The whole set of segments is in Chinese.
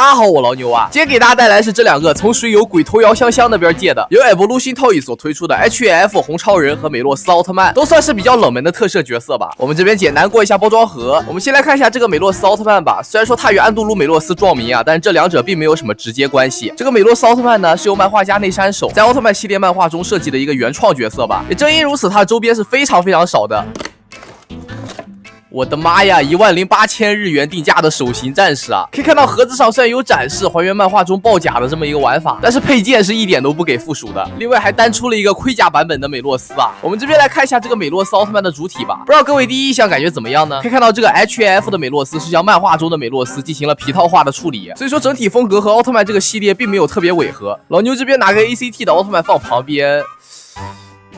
大家好，我老牛啊，今天给大家带来是这两个从水友鬼头遥香香那边借的，由 Evolution Toys 所推出的 HF 红超人和美洛斯奥特曼，都算是比较冷门的特摄角色吧。我们这边简单过一下包装盒，我们先来看一下这个美洛斯奥特曼吧。虽然说它与安杜鲁美洛斯撞名啊，但是这两者并没有什么直接关系。这个美洛斯奥特曼呢，是由漫画家内山守在奥特曼系列漫画中设计的一个原创角色吧。也正因如此，它的周边是非常少的。我的妈呀，18000日元定价的手型战士啊！可以看到盒子上虽然有展示还原漫画中爆甲的这么一个玩法，但是配件是一点都不给附属的。另外还单出了一个盔甲版本的美洛斯啊！我们这边来看一下这个美洛斯奥特曼的主体吧，不知道各位第一印象感觉怎么样呢？可以看到这个 HF 的美洛斯是将漫画中的美洛斯进行了皮套化的处理，所以说整体风格和奥特曼这个系列并没有特别违和。老牛这边拿个 ACT 的奥特曼放旁边。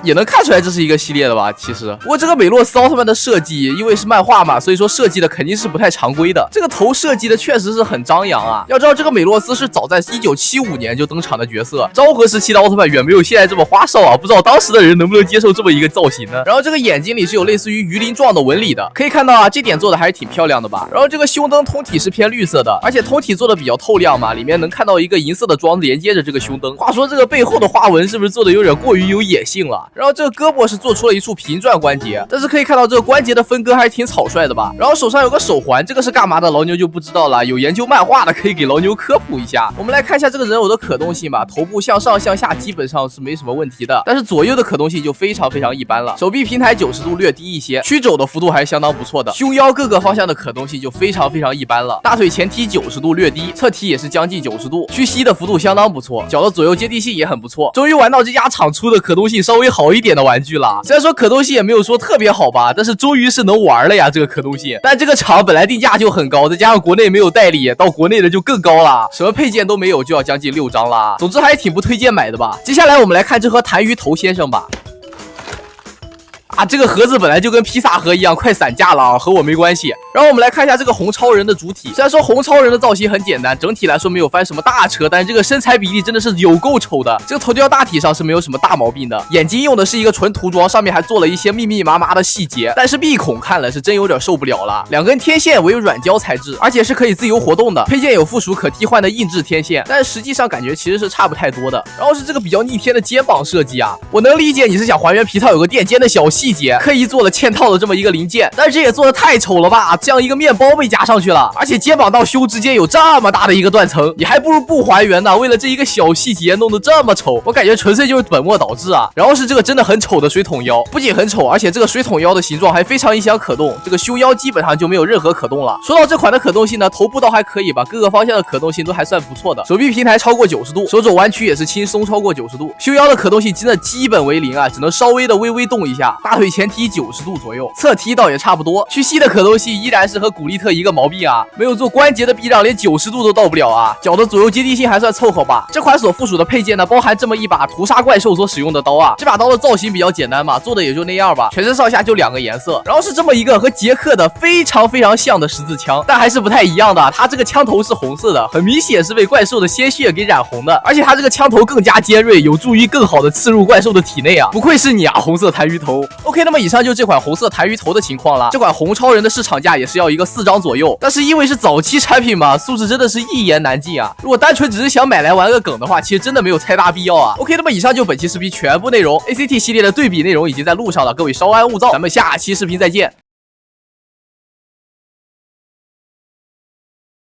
也能看出来这是一个系列的吧，其实。不过这个美洛斯奥特曼的设计，因为是漫画嘛，所以说设计的肯定是不太常规的。这个头设计的确实是很张扬啊。要知道这个美洛斯是早在1975年就登场的角色，昭和时期的奥特曼远没有现在这么花哨啊，不知道当时的人能不能接受这么一个造型呢？然后这个眼睛里是有类似于鱼鳞状的纹理的，可以看到啊，这点做的还是挺漂亮的吧。然后这个胸灯通体是偏绿色的，而且通体做的比较透亮嘛，里面能看到一个银色的桩连接着这个胸灯。话说这个背后的花纹是不是做的有点过于有野性了？然后这个胳膊是做出了一处平转关节，但是可以看到这个关节的分割还是挺草率的吧。然后手上有个手环，这个是干嘛的？老牛就不知道了。有研究漫画的可以给老牛科普一下。我们来看一下这个人偶的可动性吧，头部向上向下基本上是没什么问题的，但是左右的可动性就非常一般了。手臂平抬90度略低一些，曲肘的幅度还是相当不错的。胸腰各个方向的可动性就非常一般了。大腿前踢90度略低，侧踢也是将近90度，屈膝的幅度相当不错，脚的左右接地性也很不错。终于玩到这家厂出的可动性稍微好一点的玩具了。虽然说可动性也没有说特别好吧，但是终于是能玩了呀，这个可动性。但这个厂本来定价就很高，再加上国内没有代理，到国内的就更高了，什么配件都没有，就要将近6张啦。总之还是挺不推荐买的吧。接下来我们来看这盒痰盂头先生吧。啊，这个盒子本来就跟披萨盒一样快散架了啊，和我没关系。然后我们来看一下这个红超人的主体，虽然说红超人的造型很简单，整体来说没有翻什么大车，但是这个身材比例真的是有够丑的。这个头雕大体上是没有什么大毛病的，眼睛用的是一个纯涂装，上面还做了一些密麻的细节，但是鼻孔看了是真有点受不了了。2根天线为软胶材质，而且是可以自由活动的，配件有附属可替换的硬质天线，但是实际上感觉其实是差不太多的。然后是这个比较逆天的肩膀设计啊，我能理解你是想还原皮套有个垫肩的小细节，刻意做了嵌套的这么一个零件，但是这也做的太丑了吧，这样一个面包被加上去了，而且肩膀到胸之间有这么大的一个断层，你还不如不还原呢，为了这一个小细节弄得这么丑，我感觉纯粹就是本末倒置啊。然后是这个真的很丑的水桶腰，不仅很丑，而且这个水桶腰的形状还非常影响可动，这个胸腰基本上就没有任何可动了。说到这款的可动性呢，头部倒还可以吧，各个方向的可动性都还算不错的，手臂平抬超过90度，手肘弯曲也是轻松超过90度，胸腰的可动性真的基本为0啊，只能稍微的微动一下，大腿前踢90度左右，侧踢倒也差不多，屈膝的可动性依然是和古力特一个毛病啊，没有做关节的避让，连90度都到不了啊。脚的左右接地性还算凑合吧。这款所附属的配件呢，包含这么一把屠杀怪兽所使用的刀啊，这把刀的造型比较简单嘛，做的也就那样吧，全身上下就2个颜色。然后是这么一个和杰克的非常像的十字枪，但还是不太一样的，它这个枪头是红色的，很明显是被怪兽的鲜血给染红的，而且它这个枪头更加尖锐，有助于更好的刺入怪兽的体内啊，不愧是你啊，红色痰盂头。OK， 那么以上就这款红色痰盂头的情况了。这款红超人的市场价也是要一个4张左右，但是因为是早期产品嘛，素质真的是一言难尽啊。如果单纯只是想买来玩个梗的话，其实真的没有太大必要啊。OK， 那么以上就本期视频全部内容，ACT 系列的对比内容已经在路上了，各位稍安勿躁，咱们下期视频再见。